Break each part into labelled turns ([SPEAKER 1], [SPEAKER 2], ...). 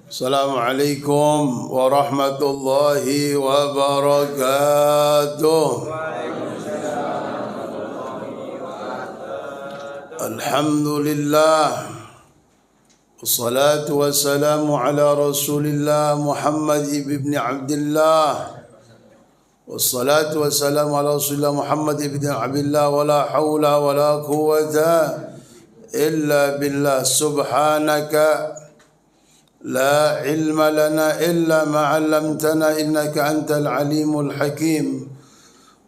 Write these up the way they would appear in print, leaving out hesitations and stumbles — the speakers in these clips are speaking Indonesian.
[SPEAKER 1] Assalamualaikum warahmatullahi wabarakatuh. Alhamdulillah. Wassalatu wassalamu ala Rasulillah Muhammad ibn Abdullah. Wassalatu wassalamu ala Rasulillah Muhammad ibn Abdullah. Wala hawla wala quwwata illa billah. Subhanaka لا علم لنا إلا ما علمتنا إنك أنت العليم الحكيم.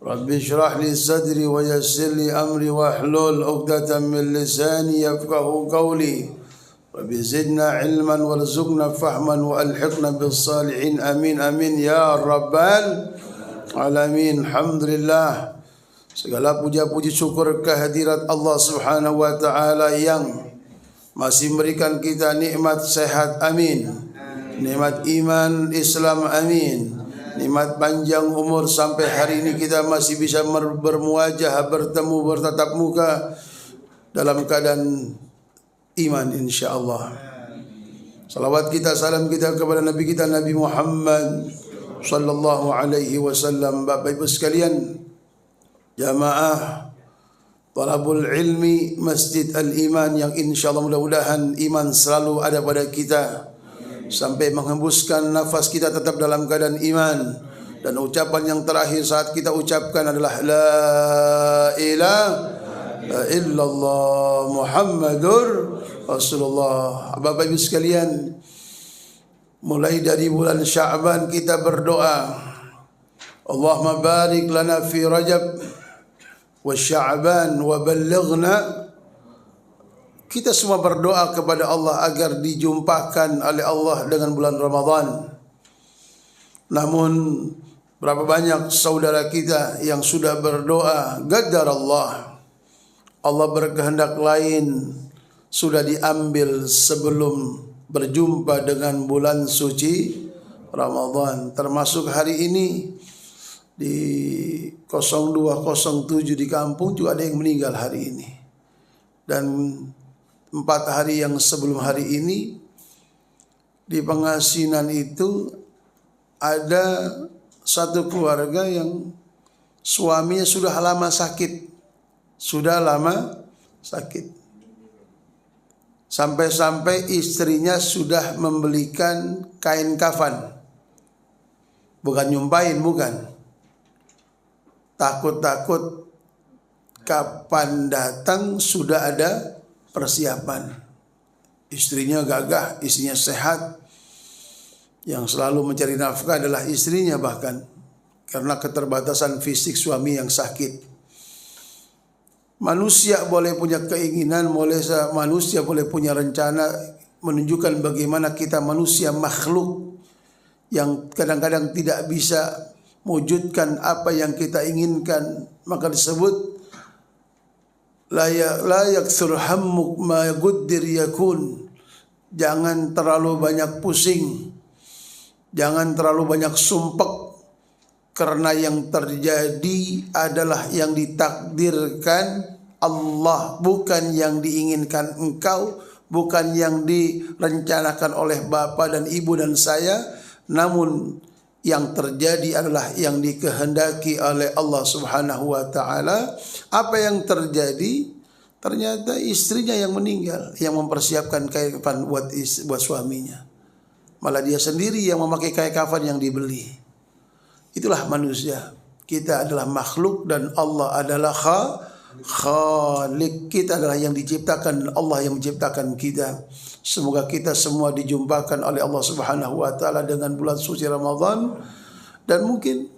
[SPEAKER 1] رب اشرح لي صدري ويسر لي أمري واحلل عقدة من لساني يفقهوا قولي. رب زدنا علما وارزقنا فهما وألحقنا بالصالحين آمين آمين يا رب العالمين. Alhamdulillah, segala puja-puji syukur kehadirat Allah Subhanahu wa taala yang masih memberikan kita nikmat sehat, amin. Nikmat iman Islam, amin. Nikmat panjang umur sampai hari ini kita masih bisa bermuajah, bertemu, bertatap muka dalam keadaan iman, insyaallah. Salawat kita, salam kita kepada Nabi kita Nabi Muhammad sallallahu alaihi wasallam. Bapak Ibu sekalian, jamaah Talabul ilmi Masjid Al-Iman yang insyaallah mudah-mudahan iman selalu ada pada kita sampai menghembuskan nafas kita tetap dalam keadaan iman. Dan ucapan yang terakhir saat kita ucapkan adalah La ilaha illallah Muhammadur Rasulullah. Bapak Ibu sekalian, mulai dari bulan Sya'ban kita berdoa, Allahumma barik lana fi Rajab wa Sya'ban wa ballighna. Kita semua berdoa kepada Allah agar dijumpakan oleh Allah dengan bulan Ramadan. Namun berapa banyak saudara kita yang sudah berdoa, Qaddar Allah berkehendak lain sudah diambil sebelum berjumpa dengan bulan suci Ramadan. Termasuk hari ini di 0207 di kampung juga ada yang meninggal hari ini. Dan 4 hari yang sebelum hari ini di Pengasinan itu ada satu keluarga yang suaminya sudah lama sakit. Sampai-sampai istrinya sudah membelikan kain kafan. Bukan nyumpain, bukan. Takut-takut kapan datang sudah ada persiapan. Istrinya gagah, istrinya sehat. Yang selalu mencari nafkah adalah istrinya bahkan. Karena keterbatasan fisik suami yang sakit. Manusia boleh punya keinginan, manusia boleh punya rencana. Menunjukkan bagaimana kita manusia makhluk yang kadang-kadang tidak bisa mewujudkan apa yang kita inginkan. Maka disebut la yakthur hammuk ma quddir yakun. Jangan terlalu banyak pusing, jangan terlalu banyak sumpek, karena yang terjadi adalah yang ditakdirkan Allah, bukan yang diinginkan engkau, bukan yang direncanakan oleh bapak dan ibu dan saya, namun yang terjadi adalah yang dikehendaki oleh Allah Subhanahu wa taala. Apa yang terjadi? Ternyata istrinya yang meninggal, yang mempersiapkan kain kafan buat suaminya. Malah dia sendiri yang memakai kain kafan yang dibeli. Itulah manusia. Kita adalah makhluk dan Allah adalah Khalik. Kita adalah yang diciptakan, Allah yang menciptakan kita. Semoga kita semua dijumpakan oleh Allah Subhanahu wa taala dengan bulan suci Ramadan. Dan mungkin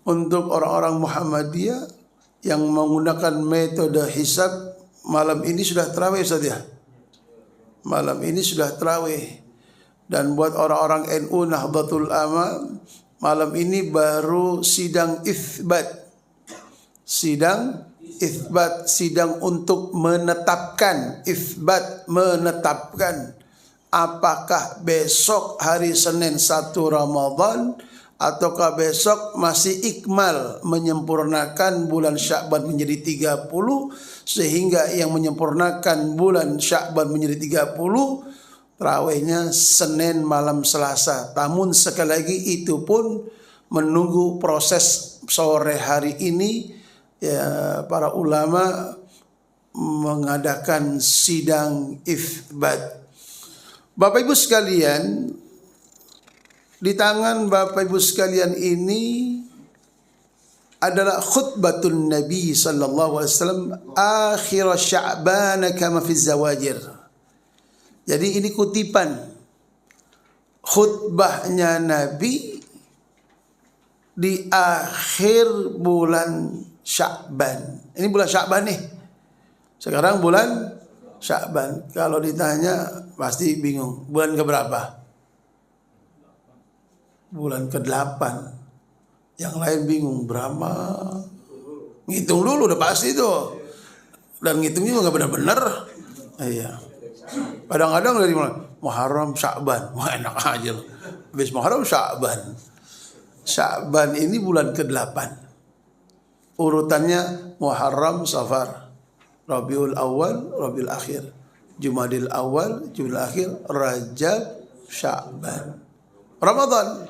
[SPEAKER 1] untuk orang-orang Muhammadiyah yang menggunakan metode hisab, malam ini sudah tarawih Ustaz ya. Malam ini sudah tarawih. Dan buat orang-orang NU Nahdlatul Amal, malam ini baru sidang itsbat. Sidang untuk menetapkan, menetapkan apakah besok hari Senin 1 Ramadan ataukah besok masih ikmal menyempurnakan bulan Sya'ban menjadi 30, sehingga yang menyempurnakan bulan Sya'ban menjadi 30 Tarawihnya Senin malam Selasa. Namun sekali lagi itu pun menunggu proses sore hari ini ya, para ulama mengadakan sidang itsbat. Bapak Ibu sekalian, di tangan Bapak Ibu sekalian ini adalah khutbatun Nabi sallallahu alaihi wasallam akhir Sya'ban kama fi zawajir. Jadi ini kutipan khutbahnya Nabi di akhir bulan Sya'ban. Ini bulan Sya'ban nih. Sekarang bulan Sya'ban. Kalau ditanya pasti bingung. Bulan keberapa? Bulan ke-8. Yang lain bingung berapa? Ngitung dulu udah pasti tuh. Dan ngitungnya juga gak benar-benar. Iya. Kadang-kadang dari Muharram, Sya'ban. Wah enak aja loh. Habis Muharram, Sya'ban. Sya'ban ini bulan ke-8. Urutannya Muharram, Safar, Rabiul Awal, Rabiul Akhir, Jumadil Awal, Jumadil Akhir, Rajab, Sya'ban. Ramadan,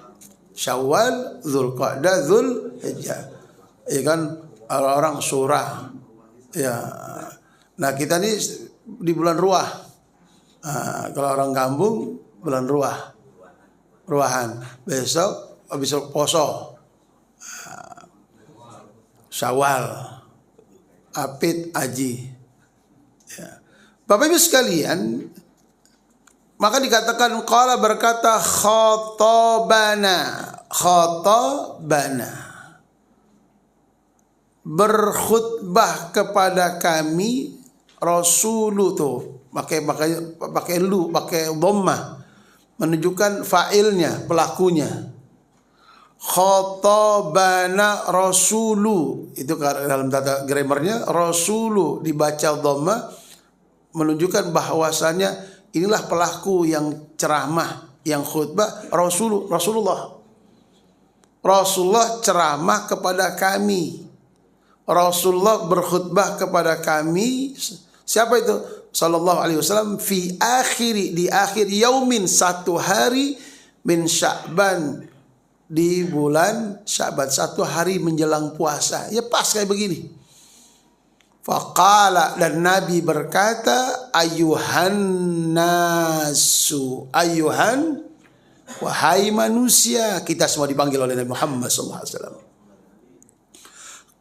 [SPEAKER 1] Syawal, Dzulqa'dah, Dzulhijjah. Ya kan orang surah. Ya. Nah, kita ini di bulan Ruah. Kalau orang kampung bulan Ruah. Ruahan. Besok habis poso. Syawal. Apit, Aji. Ya. Bapak Ibu sekalian, maka dikatakan qala berkata khatabana berkhutbah kepada kami Rasulu tuh pakai dhammah menunjukkan fa'ilnya, pelakunya. Khatabana Rasulu itu dalam tata grammarnya Rasulu dibaca dhammah menunjukkan bahwasanya inilah pelaku yang ceramah, yang khutbah Rasulullah ceramah kepada kami. Rasulullah berkhutbah kepada kami. Siapa itu? Sallallahu alaihi wasallam di akhir yaumin, satu hari min Sya'ban, di bulan Sya'ban, satu hari menjelang puasa. Ya pas kayak begini. Faqala, dan Nabi berkata, ayuhan nasu, ayuhan, wahai manusia. Kita semua dipanggil oleh Nabi Muhammad SAW.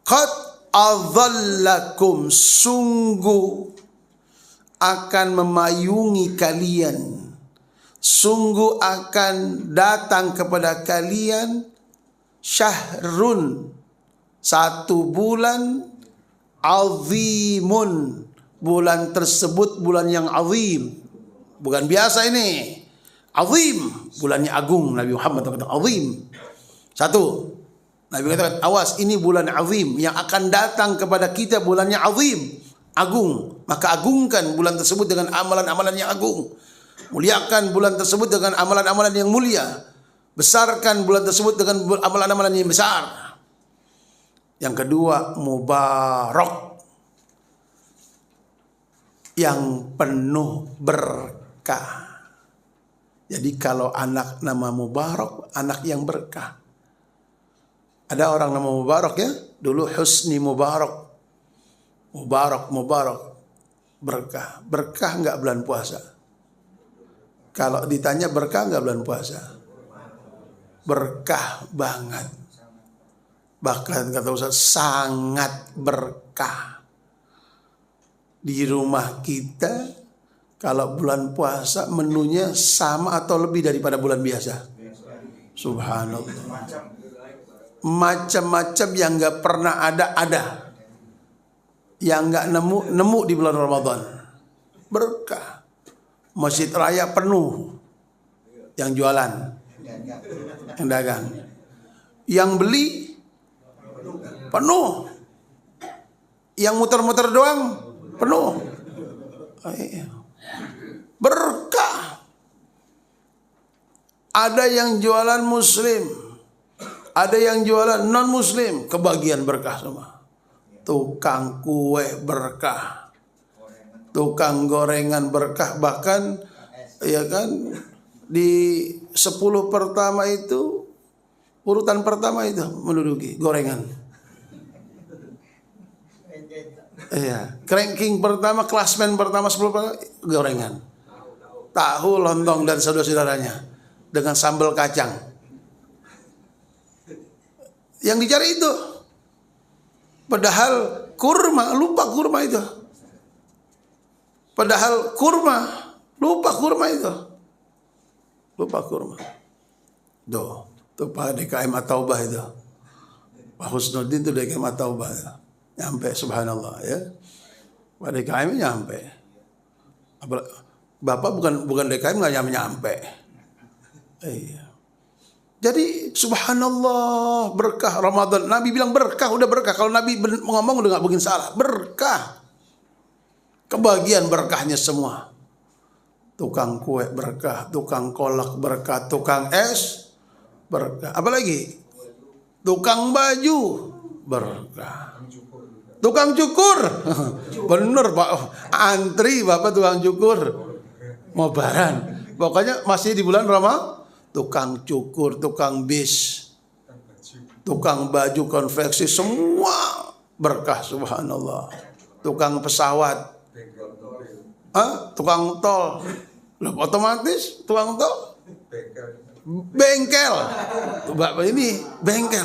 [SPEAKER 1] Qad adhallakum, sungguh akan memayungi kalian, sungguh akan datang kepada kalian syahrun, satu bulan, azimun, bulan tersebut bulan yang azim, bukan biasa ini, azim, bulannya agung. Nabi Muhammad kata azim. Satu, Nabi katakan awas, ini bulan azim yang akan datang kepada kita, bulannya azim, agung. Maka agungkan bulan tersebut dengan amalan-amalan yang agung. Muliakan bulan tersebut dengan amalan-amalan yang mulia. Besarkan bulan tersebut dengan amalan-amalan yang besar. Yang kedua, mubarak, yang penuh berkah. Jadi kalau anak nama Mubarak, anak yang berkah. Ada orang nama Mubarak ya, dulu Husni Mubarak. Mubarak, berkah. Berkah enggak bulan puasa? Kalau ditanya berkah enggak bulan puasa? Berkah banget. Bahkan kata Ustaz, sangat berkah. Di rumah kita kalau bulan puasa menunya sama atau lebih daripada bulan biasa. Subhanallah. Macam-macam yang enggak pernah ada. Yang enggak nemu di bulan Ramadan. Berkah. Masjid raya penuh. Yang jualan, yang dagang. Yang beli penuh. Yang muter-muter doang penuh. Berkah. Ada yang jualan muslim, ada yang jualan non muslim, kebagian berkah semua. Tukang kue berkah, tukang gorengan berkah, bahkan Ya kan, di 10 pertama itu urutan pertama itu menduduki gorengan. Iya, ranking pertama, klasmen pertama 10 pertama gorengan. Tahu, lontong dan saudara-saudaranya dengan sambal kacang. Yang dicari itu. Padahal kurma, lupa kurma itu. Padahal kurma, lupa kurma itu. Lupa kurma. Tuh Pak DKM At-Taubah itu. Pak Husnuddin itu DKM At-Taubah. Nyampe, subhanallah ya. Pak DKM nyampe. Bapak bukan DKM nggak nyampe. Iya. Jadi subhanallah, berkah Ramadan. Nabi bilang berkah, udah berkah. Kalau Nabi ngomong udah nggak mungkin salah. Berkah. Kebagian berkahnya semua. Tukang kue berkah, tukang kolak berkah, tukang es berkah. Apalagi? Tukang baju berkah. Tukang cukur. Bener Pak. Antri Bapak tukang cukur. Mau baran. Pokoknya masih di bulan Ramadan. Tukang cukur, tukang bis, tukang baju konveksi, semua berkah subhanallah. Tukang pesawat, tukang tol, otomatis tukang tol, bengkel, Bapak ini bengkel.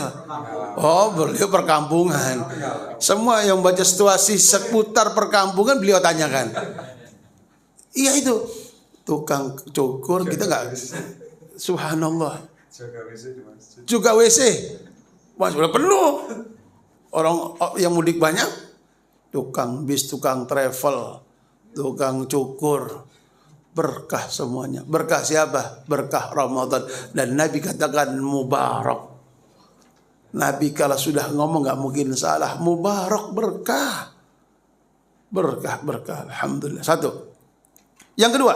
[SPEAKER 1] Oh, beliau perkampungan. Semua yang baca situasi seputar perkampungan beliau tanyakan. Iya itu tukang cukur, kita nggak. Subhanallah. Juga WC. Mas udah penuh. Orang yang mudik banyak. Tukang bis, tukang travel, tukang cukur. Berkah semuanya. Berkah siapa? Berkah Ramadan. Dan Nabi katakan mubarak. Nabi kalau sudah ngomong gak mungkin salah. Mubarak, berkah. Berkah, berkah. Alhamdulillah. Satu. Yang kedua.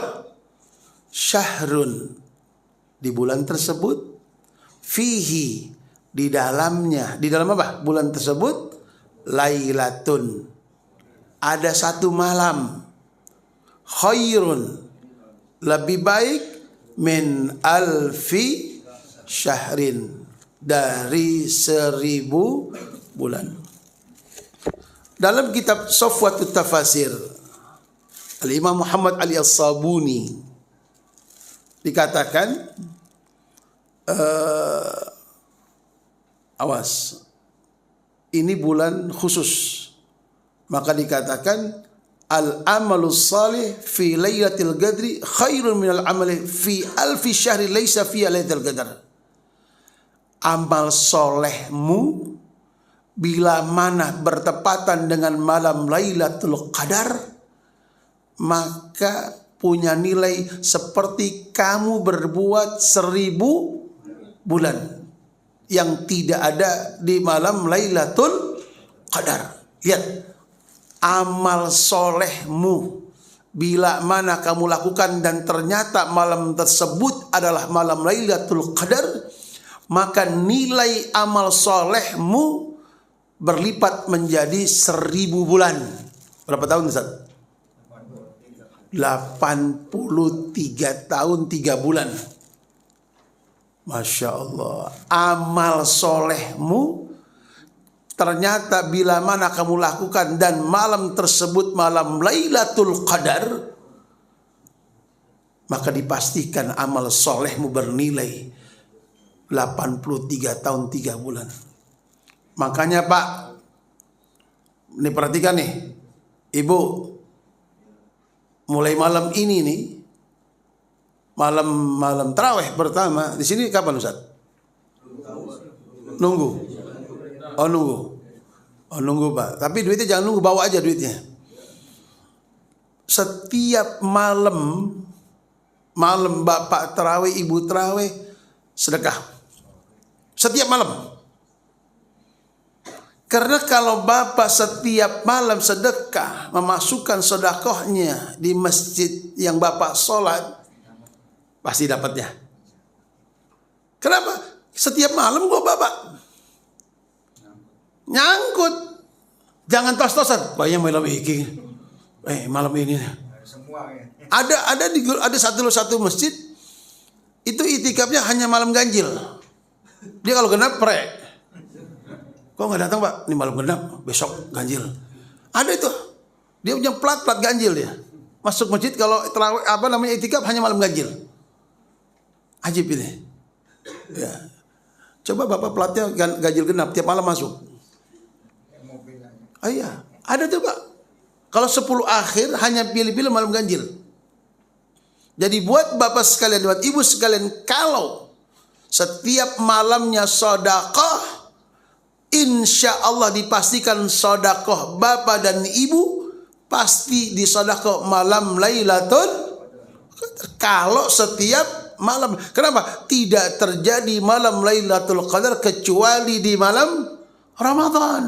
[SPEAKER 1] Syahrun. Di bulan tersebut fihi, di dalamnya, di dalam apa? Bulan tersebut lailatun, ada satu malam, khairun, lebih baik, min alfi syahrin, dari 1000 bulan. Dalam kitab Safwatut Tafasir Al-Imam Muhammad Ali As-Sabuni dikatakan, awas, ini bulan khusus, maka dikatakan al-amalus salih fi lailatul qadri khairun minal amali fi alfi syahri laisa fi lailatul qadar. Amal solehmu bila mana bertepatan dengan malam Lailatul Qadar, maka punya nilai seperti kamu berbuat 1000 bulan yang tidak ada di malam Lailatul Qadar. Lihat, amal solehmu bila mana kamu lakukan dan ternyata malam tersebut adalah malam Lailatul Qadar, maka nilai amal solehmu berlipat menjadi 1000 bulan. Berapa tahun Ustaz? 83 tahun 3 bulan. Masya Allah. Amal solehmu ternyata bila mana kamu lakukan dan malam tersebut malam Lailatul Qadar, maka dipastikan amal solehmu bernilai 83 tahun 3 bulan. Makanya Pak, ini perhatikan nih, Ibu, mulai malam ini nih, malam tarawih pertama di sini kapan Ustaz? Nunggu. Oh nunggu Pak. Tapi duitnya jangan nunggu, bawa aja duitnya. Setiap malam Bapak tarawih, Ibu tarawih, sedekah. Setiap malam. Karena kalau Bapak setiap malam sedekah, memasukkan sedekahnya di masjid yang Bapak sholat, pasti dapatnya. Kenapa? Setiap malam kok Bapak nyangkut. Jangan tos-tosan. Banyak malam ini. Malam ini. Ada satu masjid itu itikafnya hanya malam ganjil. Dia kalau genap prek. Kok nggak datang Pak? Ini malam genap, besok ganjil. Ada itu. Dia punya plat ganjil dia. Masuk masjid kalau itikaf hanya malam ganjil. Ajib ini. Ya. Coba Bapak platnya ganjil genap tiap malam masuk. Iya, ada tuh Pak. Kalau 10 akhir hanya pilih-pilih malam ganjil. Jadi buat Bapak sekalian, buat Ibu sekalian, kalau setiap malamnya sedekah, insya Allah dipastikan sedekah Bapak dan Ibu pasti disedekah malam Lailatul Qadar. Kalau setiap malam. Kenapa? Tidak terjadi malam Lailatul Qadar kecuali di malam Ramadan.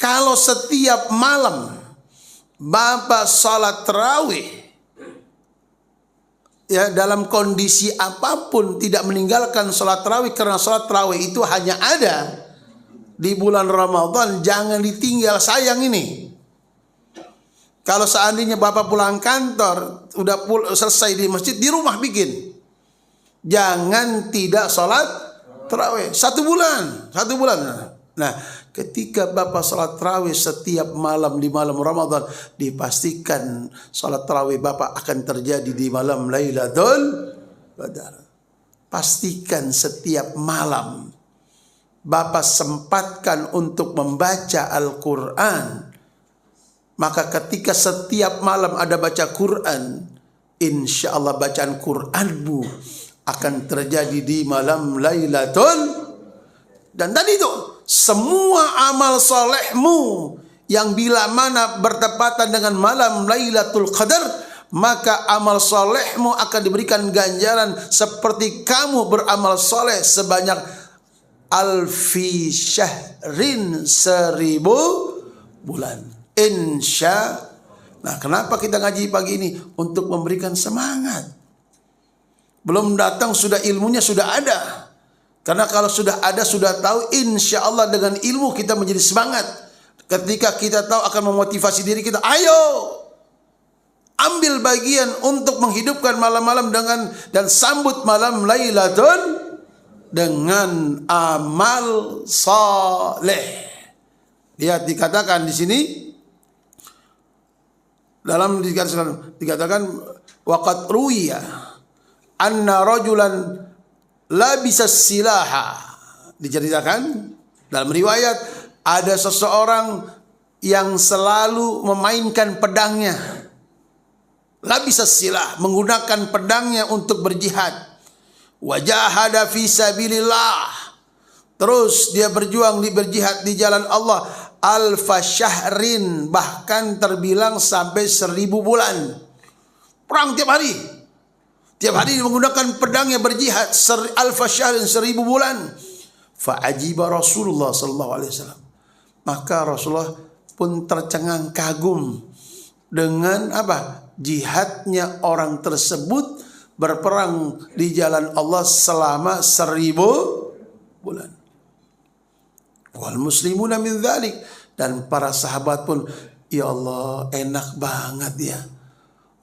[SPEAKER 1] Kalau setiap malam Bapak salat tarawih, ya, dalam kondisi apapun tidak meninggalkan salat tarawih, karena salat tarawih itu hanya ada di bulan Ramadan, jangan ditinggal, sayang ini. Kalau seandainya Bapak pulang kantor, udah selesai di masjid, di rumah bikin. Jangan tidak salat tarawih 1 bulan. Nah, ketika Bapak salat tarawih setiap malam di malam Ramadan, dipastikan salat tarawih Bapak akan terjadi di malam Lailatul Qadar. Pastikan setiap malam Bapak sempatkan untuk membaca Al-Quran. Maka ketika setiap malam ada baca Quran, insya Allah bacaan Quranmu akan terjadi di malam Lailatul. Dan tadi itu semua amal solehmu yang bila mana bertepatan dengan malam Lailatul Qadar, maka amal solehmu akan diberikan ganjaran seperti kamu beramal soleh sebanyak alfi syahrin, 1000 bulan. Insya. Nah, kenapa kita ngaji pagi ini? Untuk memberikan semangat. Belum datang sudah ilmunya sudah ada. Karena kalau sudah ada, sudah tahu, insya Allah dengan ilmu kita menjadi semangat. Ketika kita tahu akan memotivasi diri kita, ayo ambil bagian untuk menghidupkan malam-malam dan sambut malam Lailatul dengan amal saleh. Lihat dikatakan di sini, dalam dikatakan waqad ruwiya anna rajulan labisa silaha. Diceritakan dalam riwayat ada seseorang yang selalu memainkan pedangnya. Labisa silah, menggunakan pedangnya untuk berjihad. Wajahada fi sabilillah. Terus dia berjuang berjihad di jalan Allah. Alfa syahrin, bahkan terbilang sampai 1000 bulan. Perang tiap hari. Tiap hari menggunakan pedangnya berjihad. Alfa syahrin, 1000 bulan. Fa'ajiba Rasulullah sallallahu alaihi wasallam. Maka Rasulullah pun tercengang kagum dengan apa? Jihadnya orang tersebut berperang di jalan Allah selama 1000 bulan. Wal muslimuna min dzalik, dan para sahabat pun, ya Allah, enak banget ya.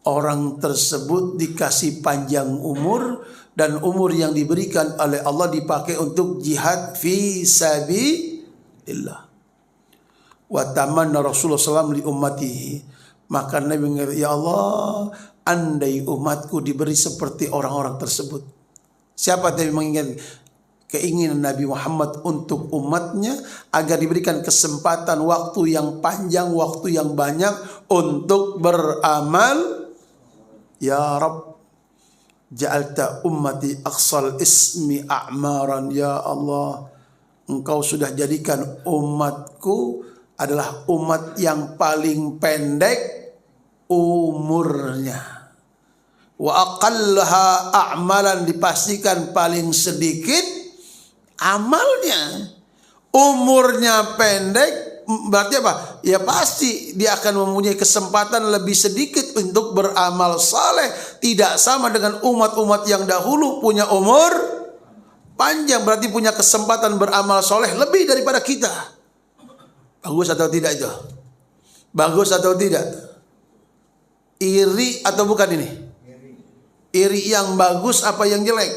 [SPEAKER 1] Orang tersebut dikasih panjang umur, dan umur yang diberikan oleh Allah dipakai untuk jihad fi sabilillah. Wa tamanna Rasulullah SAW li ummatihi. Maka Nabi mengatakan, ya Allah, andai umatku diberi seperti orang-orang tersebut. Siapa yang menginginkan? Keinginan Nabi Muhammad untuk umatnya agar diberikan kesempatan, waktu yang panjang, waktu yang banyak untuk beramal. Ya Rabb, ja'alta ummati aqsal ismi a'maran. Ya Allah, Engkau sudah jadikan umatku adalah umat yang paling pendek umurnya. Wa aqallaha a'malan, dipastikan paling sedikit amalnya. Umurnya pendek berarti apa? Ya pasti dia akan mempunyai kesempatan lebih sedikit untuk beramal saleh. Tidak sama dengan umat-umat yang dahulu punya umur panjang, berarti punya kesempatan beramal saleh lebih daripada kita. Bagus atau tidak itu? Bagus atau tidak? Iri atau bukan ini? Iri yang bagus apa yang jelek?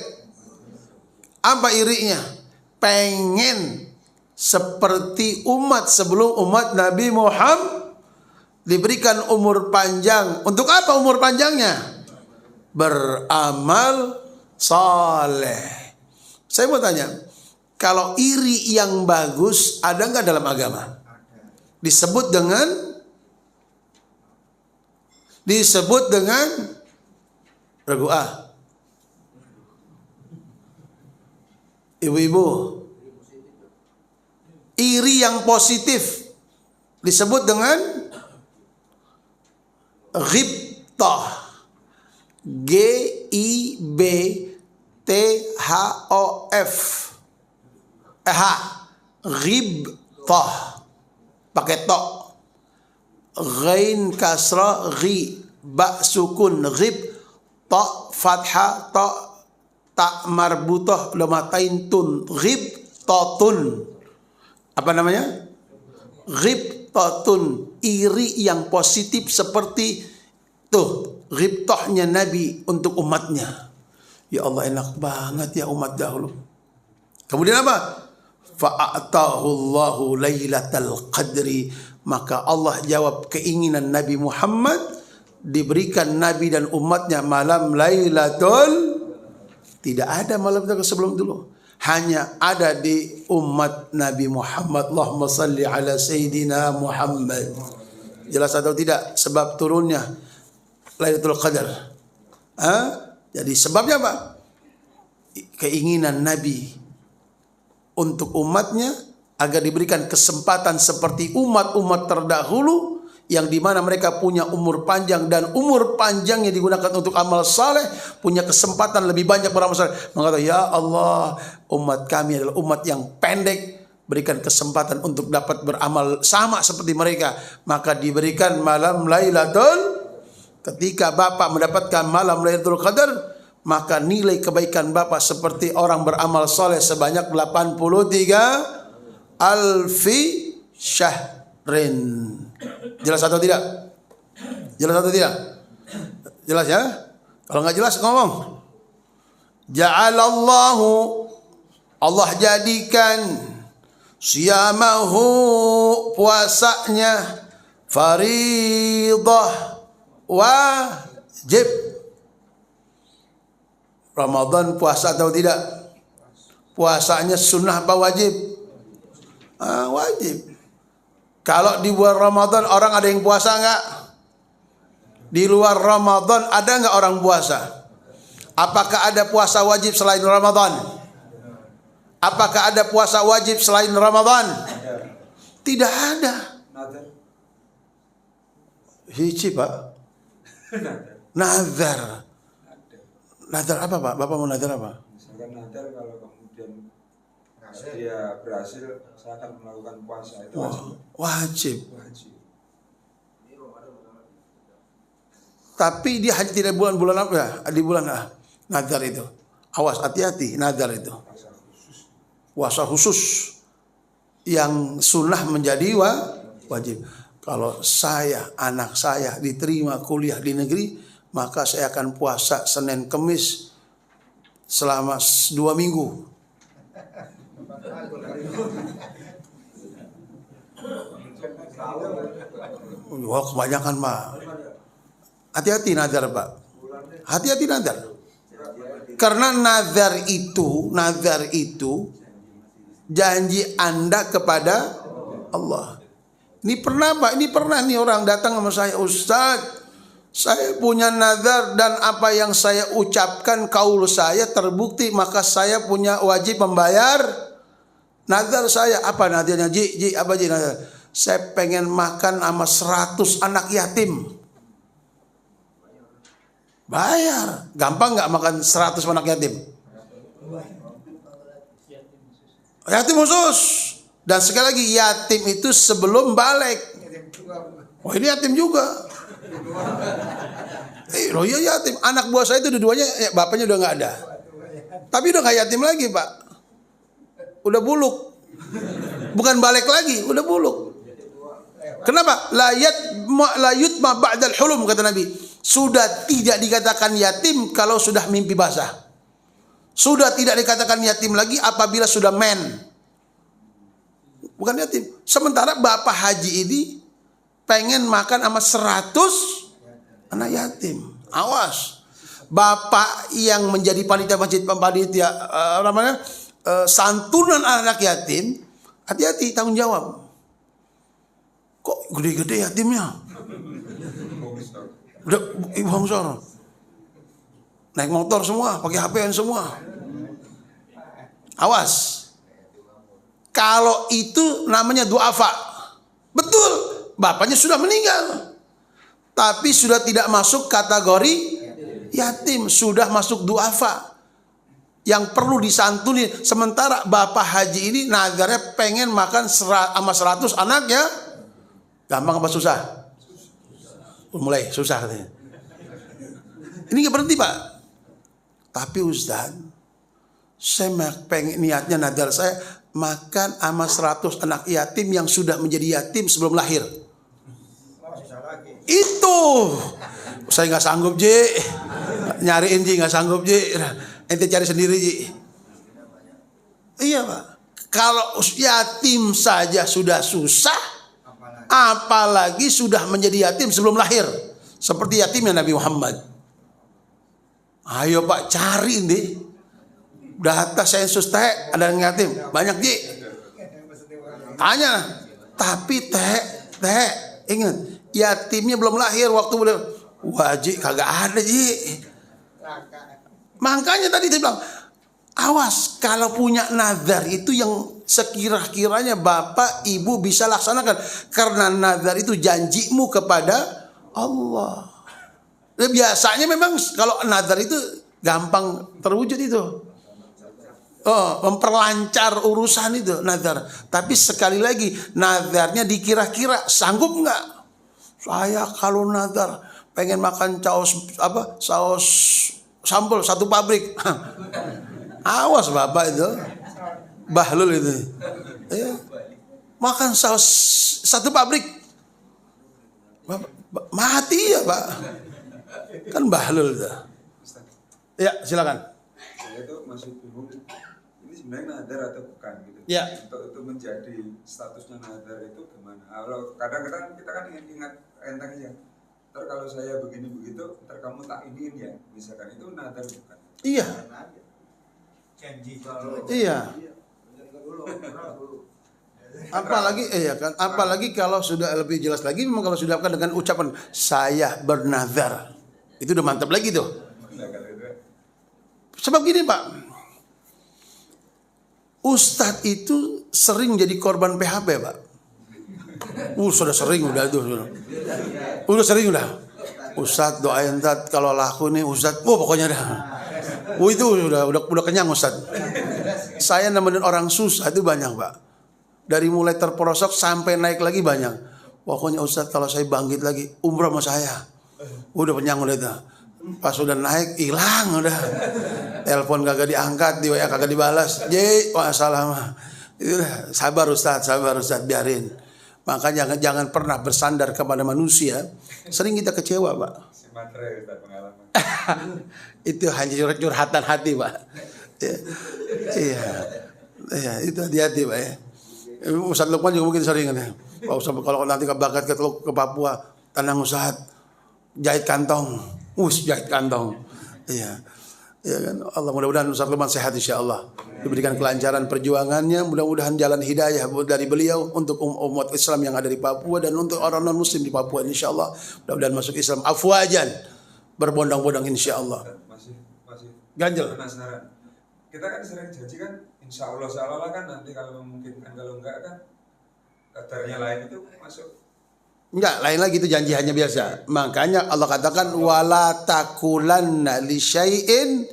[SPEAKER 1] Apa irinya? Pengen seperti umat sebelum umat Nabi Muhammad diberikan umur panjang. Untuk apa umur panjangnya? Beramal saleh. Saya mau tanya, kalau iri yang bagus ada nggak dalam agama? Disebut dengan ragu ibu-ibu. Iri yang positif disebut dengan ghibtah. G-I-B-T-H-O-F. Ghibtah. Pakai to. Ghain kasra ghi. Ba sukun ghib. Ta fathah ta. Ta marbutah lamatain tun. Ghibtatun. Apa namanya? Ghibtatun. Iri yang positif seperti tuh ghibtahnya Nabi untuk umatnya. Ya Allah, enak banget ya umat dahulu. Kemudian apa? Fa'atahu Allahu lailatal qadri. Maka Allah jawab keinginan Nabi Muhammad, diberikan Nabi dan umatnya malam Lailatul. Tidak ada malam sebelum dulu, hanya ada di umat Nabi Muhammad. Allahumma salli ala Sayyidina Muhammad. Jelas atau tidak sebab turunnya Lailatul Qadar? Jadi sebabnya apa? Keinginan Nabi untuk umatnya agar diberikan kesempatan seperti umat-umat terdahulu yang dimana mereka punya umur panjang, dan umur panjangnya digunakan untuk amal saleh, punya kesempatan lebih banyak beramal saleh. Mengatakan, ya Allah, umat kami adalah umat yang pendek, berikan kesempatan untuk dapat beramal sama seperti mereka. Maka diberikan malam Lailatul. Ketika Bapak mendapatkan malam Lailatul Qadar, maka nilai kebaikan Bapak seperti orang beramal saleh sebanyak 83 alfi syahrin. Jelas atau tidak? Jelas atau tidak? Jelas ya? Kalau nggak jelas ngomong. Ja'alallahu, Allah jadikan siyamahu, puasanya, faridah, wajib. Ramadan puasa atau tidak? Puasanya sunnah apa wajib? Wajib. Kalau di bulan Ramadan orang ada yang puasa enggak? Di luar Ramadan ada enggak orang puasa? Apakah ada puasa wajib selain Ramadan? Apakah ada puasa wajib selain Ramadan? Tidak ada. Hiji Pak. Nazar. Nazar apa Pak? Bapak mau nazar apa?
[SPEAKER 2] Misalkan nazar kalau kemudian dia berhasil, saya akan melakukan puasa, itu
[SPEAKER 1] wajib.
[SPEAKER 2] Wajib.
[SPEAKER 1] Tapi dia hanya tidak bulan-bulan apa ya? Di bulan nazar itu. Awas, hati-hati nazar itu. Puasa khusus yang sunnah menjadi wajib. Kalau saya, anak saya diterima kuliah di negeri, maka saya akan puasa Senin Kemis selama 2 minggu. Wah, kebanyakan Pak. Hati-hati nazar Pak. Hati-hati nazar. Karena nazar itu janji Anda kepada Allah. Ini pernah Pak, ini pernah nih orang datang sama saya, Ustaz, saya punya nazar dan apa yang saya ucapkan kaul saya terbukti, maka saya punya wajib membayar nazar saya. Apa nazarnya? Ji, apa ji nazar? Saya pengen makan sama 100 anak yatim. Bayar. Gampang nggak makan 100 anak yatim? Yatim khusus. Dan sekali lagi, yatim itu sebelum balik. Oh, ini yatim juga. Loh ya yatim. Anak buah saya itu dua-duanya bapaknya udah nggak ada. Tapi udah nggak yatim lagi Pak. Udah buluk. Bukan balik lagi, udah buluk. Kenapa? La yutma ba'dal hulum, kata Nabi. Sudah tidak dikatakan yatim kalau sudah mimpi basah. Sudah tidak dikatakan yatim lagi apabila sudah men. Bukan yatim. Sementara bapak haji ini pengen makan sama 100 anak yatim. Awas. Bapak yang menjadi panitia masjid, panitia santunan anak yatim, hati-hati, tanggung jawab. Kok gede-gede yatimnya? Udah ibu bongsor. Naik motor semua, pakai HP-an semua. Awas. Kalau itu namanya duafa. Betul, bapaknya sudah meninggal. Tapi sudah tidak masuk kategori yatim, sudah masuk duafa. Yang perlu disantuni. Sementara bapak haji ini nagarnya pengen makan sama 100 anaknya. Gampang apa susah? Mulai susah katanya. Ini gak berhenti Pak. Tapi Ustaz, saya pengen, niatnya nadar saya makan sama 100 anak yatim yang sudah menjadi yatim sebelum lahir. Itu saya gak sanggup Ji. Nyariin Ji, gak sanggup Ji. Ente cari sendiri Ji. Iya Pak. Kalau yatim saja sudah susah, apalagi sudah menjadi yatim sebelum lahir. Seperti yatimnya Nabi Muhammad. Ayo Pak, cari deh. Data sensus teh ada yang yatim. Banyak Ji. Tanya. Tapi teh ingat, yatimnya belum lahir waktu boleh. Wajib kagak ada Ji. Makanya tadi dia bilang, awas kalau punya nazar itu yang sekira-kiranya bapak ibu bisa laksanakan. Karena nazar itu janjimu kepada Allah. Biasanya memang kalau nazar itu gampang terwujud itu. Memperlancar urusan itu nazar. Tapi sekali lagi nazarnya dikira-kira sanggup nggak? Saya kalau nazar pengen makan saus sambal 1 pabrik. Awas bapak itu. Bahlul itu. Ya. Makan saus 1 pabrik. Mati ya Pak. Kan bahlul itu. Ya silakan.
[SPEAKER 2] Saya tuh masih bingung. Ini sebenarnya nadar atau bukan gitu.
[SPEAKER 1] Ya.
[SPEAKER 2] Untuk itu menjadi statusnya nadar itu gimana? Kalau kadang-kadang kita kan ingat enteng ya. Ntar kalau saya begini begitu, ntar kamu tak iniin ya. Misalkan itu nadar bukan?
[SPEAKER 1] Iya.
[SPEAKER 3] Janji kalau.
[SPEAKER 1] Iya. Apalagi kalau sudah lebih jelas lagi, memang kalau sudah lakukan dengan ucapan saya bernazar, itu udah mantap lagi tuh. Sebab gini Pak, Ustadz itu sering jadi korban PHP Pak. Sudah sering udah sering udah. Ustadz doain Ustadz kalau laku nih Ustadz, pokoknya dah. Itu udah kenyang Ustadz. Saya nemenin orang susah itu banyak Pak. Dari mulai terperosok sampai naik lagi banyak. Pokoknya Ustadz kalau saya bangkit lagi umrah sama saya. Udah kenyang udah itu. Pas udah naik hilang udah. Telepon kagak diangkat, di WA kagak dibalas. Masalah. Sabar Ustadz biarin. Maka jangan pernah bersandar kepada manusia. Sering kita kecewa Pak.
[SPEAKER 2] Pengalaman.
[SPEAKER 1] Itu hanya curhatan hati Pak. Iya, itu hati-hati Pak ya. Ustadz Lukman juga mungkin sering kan. Pak Ustadz kalau nanti kebakat ke Papua, tenang Ustadz, jahit kantong, jahit kantong. Iya. Ya kan, Allah mudah-mudahan Ustadz Lukman sehat insyaallah. Diberikan kelancaran perjuangannya, mudah-mudahan jalan hidayah dari beliau untuk umat Islam yang ada di Papua dan untuk orang non muslim di Papua insyaallah. Mudah-mudahan masuk Islam afwajan, berbondong-bondong insyaallah.
[SPEAKER 2] Masih
[SPEAKER 1] Ganjel.
[SPEAKER 2] penasaran. Kita kan sering janji kan, insya Allah seolah-olah kan nanti kalau memungkinkan, kalau enggak kan kadarnya lain itu masuk.
[SPEAKER 1] Enggak, lain lagi itu janji hanya biasa. Makanya Allah katakan wala taqulanna li syai'in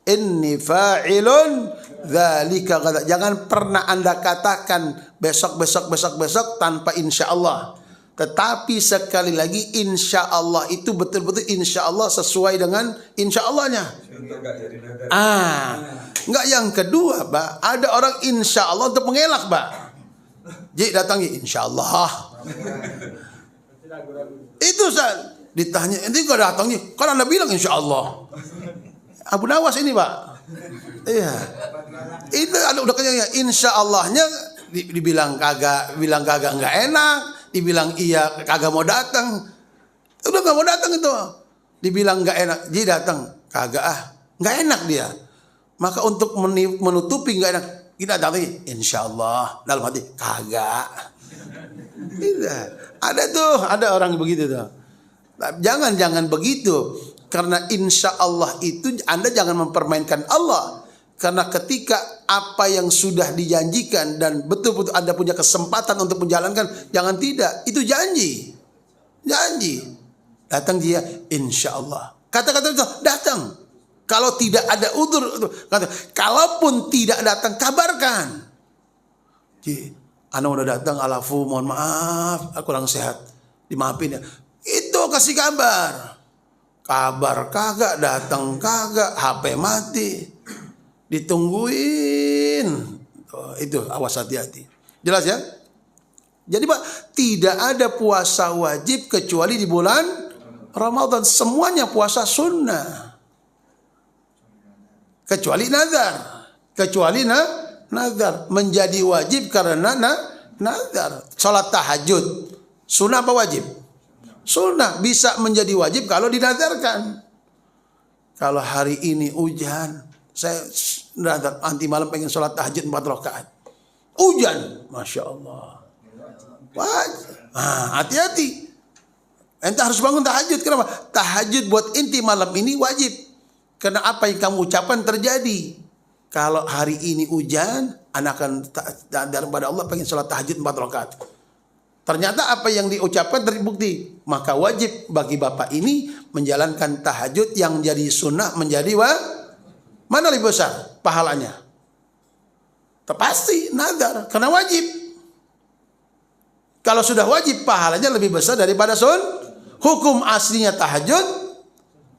[SPEAKER 1] inni fa'ilun dzalika ghadan. Jangan pernah Anda katakan besok tanpa insya Allah. Tetapi sekali lagi insya Allah itu betul-betul insya Allah sesuai dengan insya Allahnya. Enggak, yang kedua Pak, ada orang insya Allah untuk mengelak Pak. Ji datangi insya Allah. Itu Ditanya, "Ente enggak datang nih?" Kan Anda bilang insya Allah. Abu Nawas ini, Pak. Iya. Itu ada udah kenyang, insya Allahnya dibilang kagak, enggak enak, dibilang iya kagak mau datang. Udah enggak mau datang itu. Dibilang enggak enak, dia datang, kagak enggak enak dia. Maka untuk menutupi enggak enak, kita datang lagi, insya Allah, dalam hati kagak. Tidak. Ada orang begitu tuh. Jangan begitu. Karena insya Allah itu Anda jangan mempermainkan Allah. Karena ketika apa yang sudah dijanjikan dan betul-betul Anda punya kesempatan untuk menjalankan, jangan tidak. Itu janji. Datang dia, insya Allah. Kata-kata itu datang. Kalau tidak ada udzur, kalaupun tidak datang, kabarkan. Ji, Anda udah datang, alafu, mohon maaf, aku kurang sehat, dimaafin ya. Itu kasih kabar. Kabar kagak, datang kagak, HP mati, ditungguin. Itu awas, hati-hati. Jelas ya? Jadi Pak, tidak ada puasa wajib kecuali di bulan Ramadan. Semuanya puasa sunnah. Kecuali nazar. Menjadi wajib karena nazar. Salat tahajud sunnah apa wajib? Sunnah. Bisa menjadi wajib kalau dinazarkan. Kalau hari ini hujan, saya nazar nanti malam pengen salat tahajud 4 rakaat. Hujan, Masya Allah. Wajib. Hati-hati. Ente harus bangun tahajud. Kenapa? Tahajud buat inti malam ini wajib. Karena apa yang kamu ucapkan terjadi. Kalau hari ini hujan, anak akan daripada Allah pengen sholat tahajud 4 rakaat. Ternyata apa yang diucapkan terbukti. Maka wajib bagi bapak ini menjalankan tahajud yang jadi sunnah menjadi mana lebih besar pahalanya? Pasti nazar, karena wajib. Kalau sudah wajib, pahalanya lebih besar daripada hukum aslinya tahajud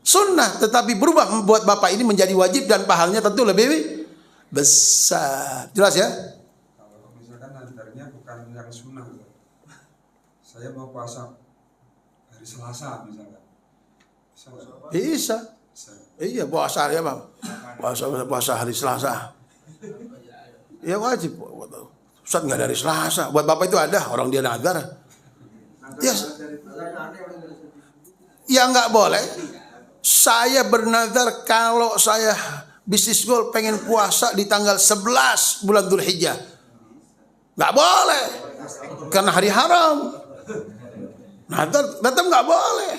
[SPEAKER 1] sunnah, tetapi berubah membuat bapak ini menjadi wajib dan pahalanya tentu lebih besar. Jelas ya?
[SPEAKER 2] Kalau misalkan nazarnya bukan yang sunnah, saya mau puasa hari Selasa misalkan.
[SPEAKER 1] Bisa. Iya, puasa hari apa? Puasa hari Selasa. Ya wajib. Ustaz nggak dari Selasa. Buat bapak itu ada orang dia nazar. Yes. Ya nggak boleh. Saya bernazar kalau saya bisnis goal pengen puasa di tanggal 11 bulan Dzulhijjah. Nggak boleh. Karena hari haram. Nazar tetap nggak boleh.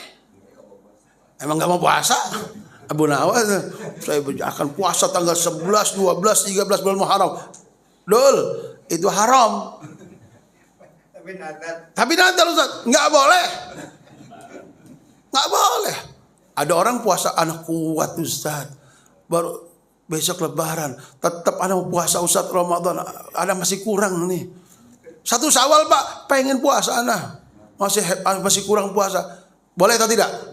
[SPEAKER 1] Emang nggak mau puasa? Abu Nawas, saya akan puasa tanggal 11, 12, 13 bulan Muharram. Dul, itu haram. Tapi nazar Ustaz, nggak boleh. Nggak boleh. Ada orang puasa, anak kuat Ustaz. Baru besok lebaran, tetap anak mau puasa Ustaz Ramadan. Ada masih kurang nih. 1 Syawal Pak, pengen puasa anak. Masih kurang puasa. Boleh atau tidak?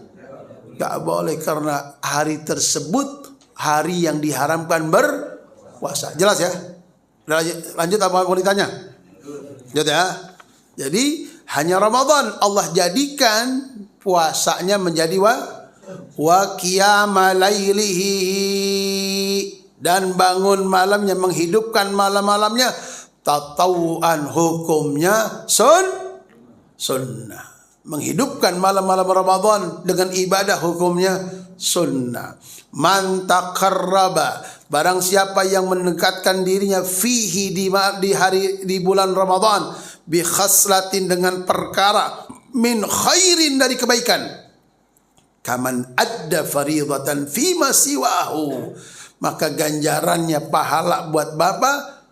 [SPEAKER 1] Nggak boleh, karena hari tersebut hari yang diharamkan berpuasa. Jelas ya? Lanjut apa mau ditanya? Lanjut ya. Jadi hanya Ramadan Allah jadikan puasanya menjadi wa qiyama lailihi, dan bangun malamnya, menghidupkan malam-malamnya, tatawuan hukumnya sunnah. Menghidupkan malam-malam Ramadan dengan ibadah hukumnya sunnah. Man taqarraba, barang siapa yang mendekatkan dirinya fihi di bulan Ramadan bi khaslatin, dengan perkara min khairin, dari kebaikan, kaman adda faridatan fima siwahu, maka ganjarannya pahala buat bapak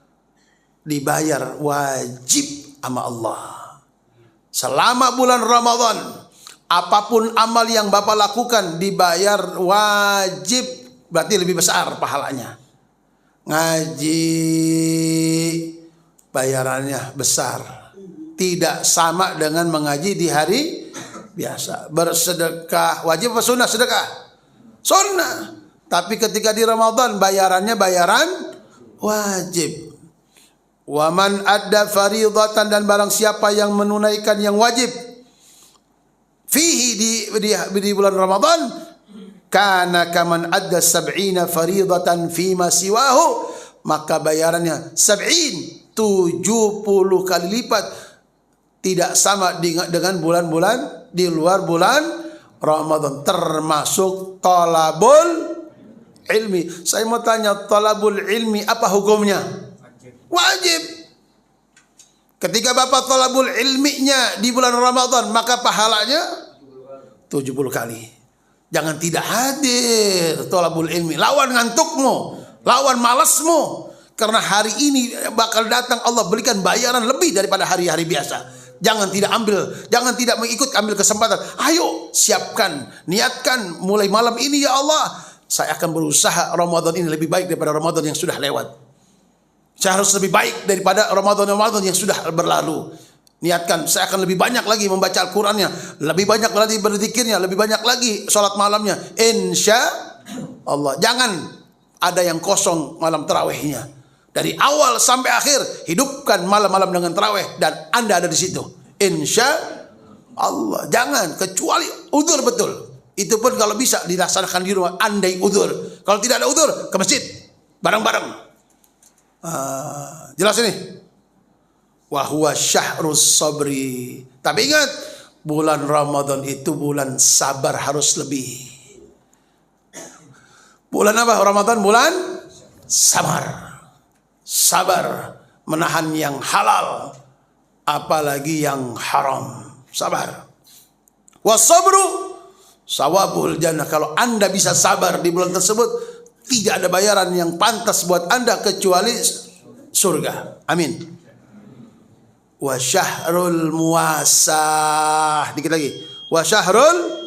[SPEAKER 1] dibayar wajib sama Allah. Selama bulan Ramadan, apapun amal yang bapak lakukan dibayar wajib, berarti lebih besar pahalanya. Ngaji bayarannya besar, tidak sama dengan mengaji di hari biasa. Bersedekah wajib apa sunnah? Sedekah sunnah, tapi ketika di Ramadan bayarannya bayaran wajib. Waman adda faridatan, dan barang siapa yang menunaikan yang wajib, fihi di bulan Ramadan, kana kaman adda 70 faridatan fima siwahu, maka bayarannya 70 kali lipat, tidak sama dengan bulan-bulan di luar bulan Ramadan, termasuk talabul ilmi. Saya mau tanya, talabul ilmi apa hukumnya? Wajib. Ketika Bapak talabul ilminya di bulan Ramadan, maka pahalanya 70 kali. Jangan tidak hadir talabul ilmi. Lawan ngantukmu, lawan malasmu. Karena hari ini bakal datang Allah berikan bayaran lebih daripada hari-hari biasa. Jangan tidak ambil kesempatan. Ayo siapkan, niatkan mulai malam ini, ya Allah, saya akan berusaha Ramadan ini lebih baik daripada Ramadan yang sudah lewat. Saya harus lebih baik daripada Ramadan yang sudah berlalu. Niatkan, saya akan lebih banyak lagi membaca Al-Qurannya, lebih banyak lagi berzikirnya, lebih banyak lagi sholat malamnya. Insya Allah. Jangan ada yang kosong malam tarawihnya. Dari awal sampai akhir, hidupkan malam-malam dengan tarawih dan Anda ada di situ. Insya Allah. Jangan, kecuali udzur betul. Itu pun kalau bisa dilaksanakan di rumah, andai udzur. Kalau tidak ada udzur, ke masjid bareng-bareng. Jelas ini? Wa huwa syahrus sabri. Tapi ingat, bulan Ramadan itu bulan sabar, harus lebih. Bulan apa? Ramadan bulan sabar. Sabar menahan yang halal, apalagi yang haram. Sabar. Wasabru sawabul jannah. Kalau Anda bisa sabar di bulan tersebut, tidak ada bayaran yang pantas buat Anda kecuali surga. Amin. Wa syahrul muasah. Dikit lagi. Wa syahrul,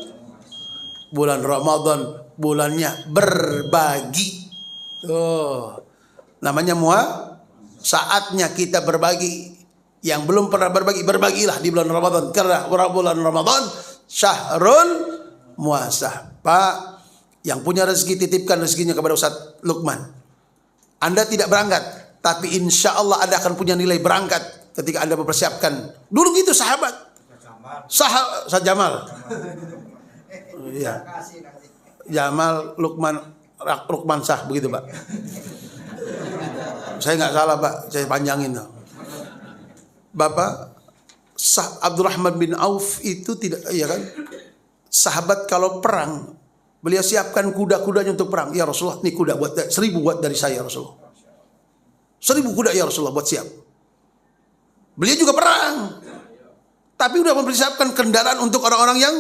[SPEAKER 1] bulan Ramadan, bulannya berbagi. Namanya saatnya kita berbagi. Yang belum pernah berbagi, berbagilah di bulan Ramadan. Karena bulan Ramadan syahrul muasah. Pak, yang punya rezeki, titipkan rezekinya kepada Ustaz Lukman. Anda tidak berangkat, tapi insya Allah Anda akan punya nilai berangkat ketika Anda mempersiapkan. Dulu gitu sahabat. Ustaz Jamal. Iya. Jamal Lukman Sah, begitu Pak. Saya nggak salah Pak, saya panjangin. Bapak Abdurrahman bin Auf itu tidak, ya kan? Sahabat kalau perang, beliau siapkan kuda-kudanya untuk perang. Ya Rasulullah, ini kuda buat 1000 buat dari saya Rasulullah. 1000 kuda ya Rasulullah buat siap. Beliau juga perang. Tapi udah mempersiapkan kendaraan untuk orang-orang yang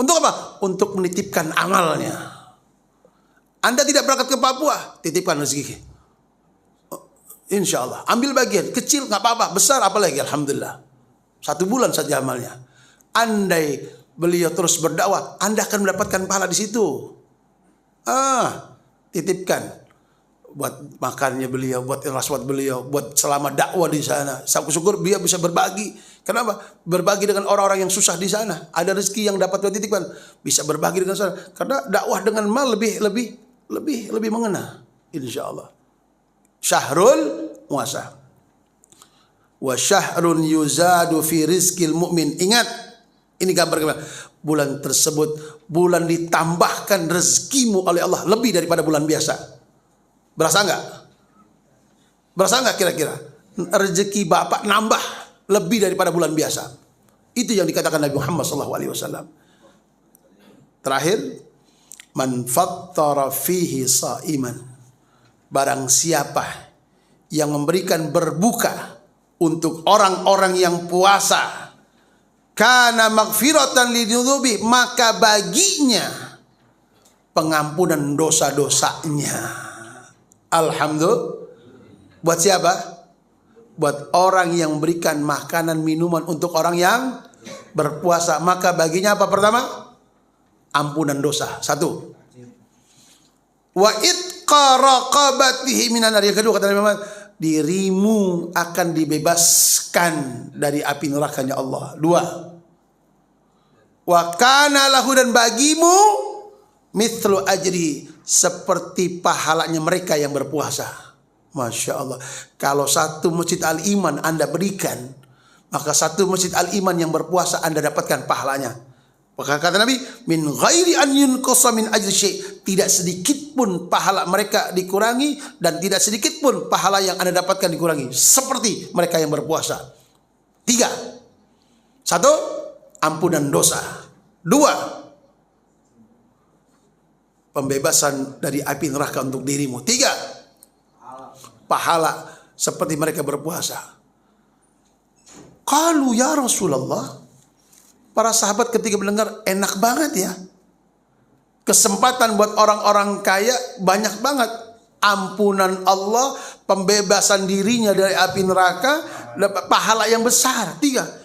[SPEAKER 1] untuk apa? Untuk menitipkan amalnya. Anda tidak berangkat ke Papua, titipkan rezeki. Insya Allah. Ambil bagian. Kecil nggak apa-apa, besar apalagi. Alhamdulillah. 1 bulan saja amalnya. Andai beliau terus berdakwah, Anda akan mendapatkan pahala di situ. Titipkan buat makannya beliau, buat raswat beliau, buat selama dakwah di sana. Syukur beliau bisa berbagi. Kenapa? Berbagi dengan orang-orang yang susah di sana. Ada rezeki yang dapat dititipkan, bisa berbagi dengan sana. Karena dakwah dengan mal lebih mengena. Insya Allah. Syahrul muasah. Wa syahrun yuzadu fi rizqil mu'min. Ingat, ini gambar bulan tersebut, bulan ditambahkan rezekimu oleh Allah lebih daripada bulan biasa. Berasa enggak? Berasa enggak kira-kira? Rezeki Bapak nambah lebih daripada bulan biasa. Itu yang dikatakan Nabi Muhammad SAW. Terakhir, man fattara fihi sa'iman. Barang siapa yang memberikan berbuka untuk orang-orang yang puasa, kana maghfiratan lidzunubi, maka baginya pengampunan dosa-dosanya. Alhamdulillah. Buat siapa? Buat orang yang memberikan makanan minuman untuk orang yang berpuasa, maka baginya apa pertama? Ampunan dosa. 1. Wa itqa raqabatihi minan nar. Yang kedua kata Nabi Muhammad, dirimu akan dibebaskan dari api nerakanya Allah. 2. Wa kana lahu, dan bagimu mithlu ajri, seperti pahalanya mereka yang berpuasa. Masya Allah. Kalau 1 masjid Al-Iman Anda berikan, maka satu masjid Al-Iman yang berpuasa Anda dapatkan pahalanya. Maka kata Nabi, min ghairi an yunqasa min ajri syai', tidak sedikit pun pahala mereka dikurangi dan tidak sedikit pun pahala yang Anda dapatkan dikurangi seperti mereka yang berpuasa. 3. 1, ampunan dosa. 2, pembebasan dari api neraka untuk dirimu. 3, pahala seperti mereka berpuasa. Qalu ya Rasulullah, para sahabat ketika mendengar, enak banget ya. Kesempatan buat orang-orang kaya banyak banget. Ampunan Allah, pembebasan dirinya dari api neraka, dapat pahala yang besar. 3.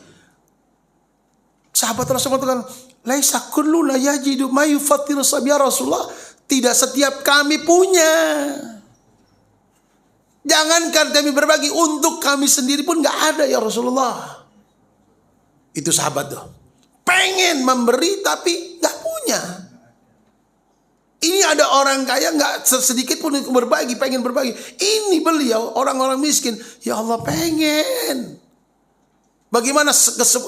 [SPEAKER 1] Sahabat Rasulullah mengatakan, laisa kulluna yajidu ma yufattiru ya Rasulullah. Tidak setiap kami punya. Jangankan kami berbagi, untuk kami sendiri pun gak ada ya Rasulullah. Itu sahabat tuh. Pengen memberi tapi gak punya. Ini ada orang kaya gak sedikit pun berbagi, pengen berbagi. Ini beliau orang-orang miskin, ya Allah pengen. Bagaimana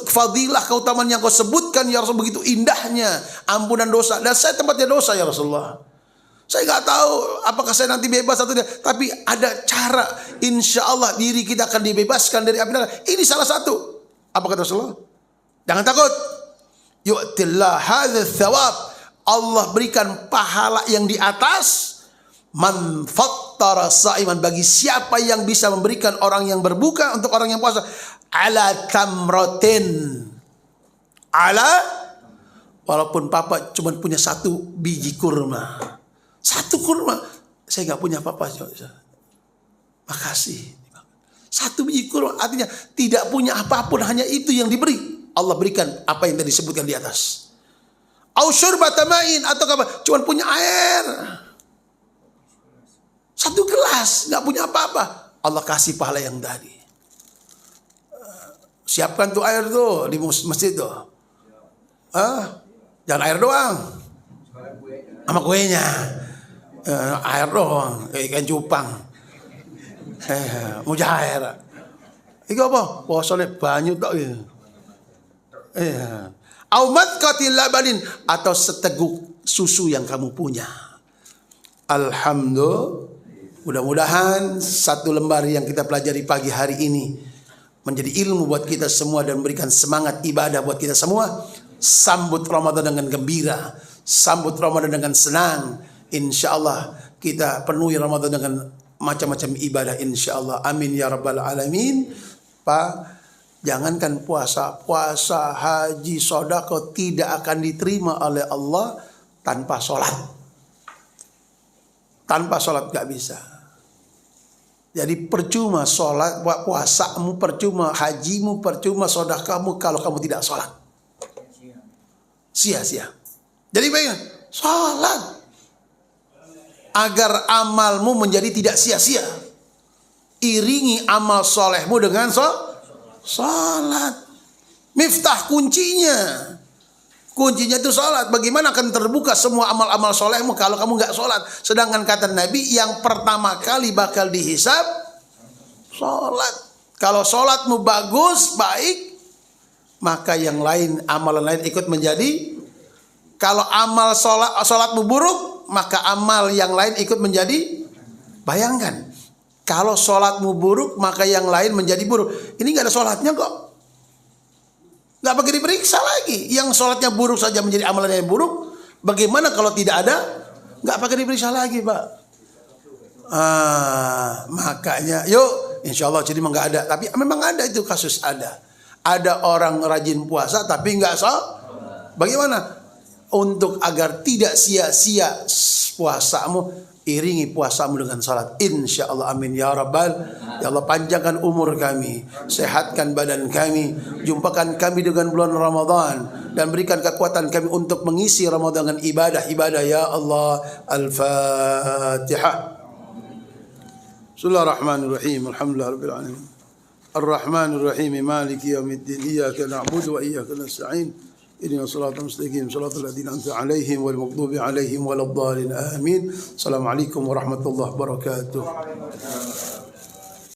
[SPEAKER 1] fadilah keutamaan yang kau sebutkan ya Rasul, begitu indahnya ampunan dosa. Dan saya tempatnya dosa ya Rasulullah. Saya gak tahu apakah saya nanti bebas atau tidak, tapi ada cara. Insya Allah diri kita akan dibebaskan dari api neraka. Ini salah satu. Apa kata Rasulullah? Jangan takut. Yu'tillah hadza thawab. Allah berikan pahala yang di atas man fattara sa'iman, bagi siapa yang bisa memberikan orang yang berbuka untuk orang yang puasa, ala tamratin, ala, walaupun papa cuma punya 1 biji kurma, 1 kurma, saya nggak punya apa-apa, makasih. 1 biji kurma artinya tidak punya apapun, hanya itu yang diberi. Allah berikan apa yang tadi disebutkan di atas. Au syurbata ma'in, atau apa? Cuma punya air. 1 gelas, nggak punya apa-apa. Allah kasih pahala yang tadi. Siapkan tuh air tuh di masjid tuh. Jangan air doang. Sama kuenya. Air doang, kayak ikan cupang. Mujair. Itu apa? Puasanya banyak tak ya. Aumat qatil labanin, atau seteguk susu yang kamu punya. Alhamdulillah. Mudah-mudahan 1 lembar yang kita pelajari pagi hari ini menjadi ilmu buat kita semua dan memberikan semangat ibadah buat kita semua. Sambut Ramadan dengan gembira, sambut Ramadan dengan senang. InsyaAllah kita penuhi Ramadan dengan macam-macam ibadah, insyaAllah. Amin ya rabbal alamin. Pak, jangankan puasa, haji, sedekah tidak akan diterima oleh Allah tanpa sholat. Tanpa sholat gak bisa. Jadi percuma sholat, puasamu percuma, hajimu percuma, sedekahmu kalau kamu tidak sholat. Sia-sia. Jadi bagaimana? Sholat. Agar amalmu menjadi tidak sia-sia. Iringi amal solehmu dengan salat. Miftah kuncinya. Kuncinya itu salat. Bagaimana akan terbuka semua amal-amal solehmu kalau kamu gak salat? Sedangkan kata Nabi, yang pertama kali bakal dihisab salat. Kalau salatmu bagus, baik, maka yang lain, amalan lain ikut menjadi. Kalau amal salatmu buruk, maka amal yang lain ikut menjadi. Bayangkan, kalau salatmu buruk, maka yang lain menjadi buruk. Ini gak ada salatnya kok. Gak pakai diperiksa lagi. Yang salatnya buruk saja menjadi amalan yang buruk. Bagaimana kalau tidak ada? Gak pakai diperiksa lagi, Pak. Makanya yuk, insya Allah jadi memang gak ada. Tapi memang ada itu kasus, ada. Ada orang rajin puasa tapi gak Bagaimana? Untuk agar tidak sia-sia puasamu, iringi puasamu dengan salat. Insya Allah, amin ya rabbal. Ya Allah, panjangkan umur kami, sehatkan badan kami, jumpakan kami dengan bulan Ramadan, dan berikan kekuatan kami untuk mengisi Ramadan dengan ibadah-ibadah ya Allah. Al-Fatihah. Bismillahirrahmanirrahim. Alhamdulillahirabbil alamin. Ar-Rahmanirrahim. Maliki yaumiddin. Iyyaka na'budu wa iyyaka nasta'in. إني صراط مستقيم صراط الذين أنعمت عليهم والمغضوب عليهم ولا الضالين آمين. السلام عليكم ورحمة الله وبركاته.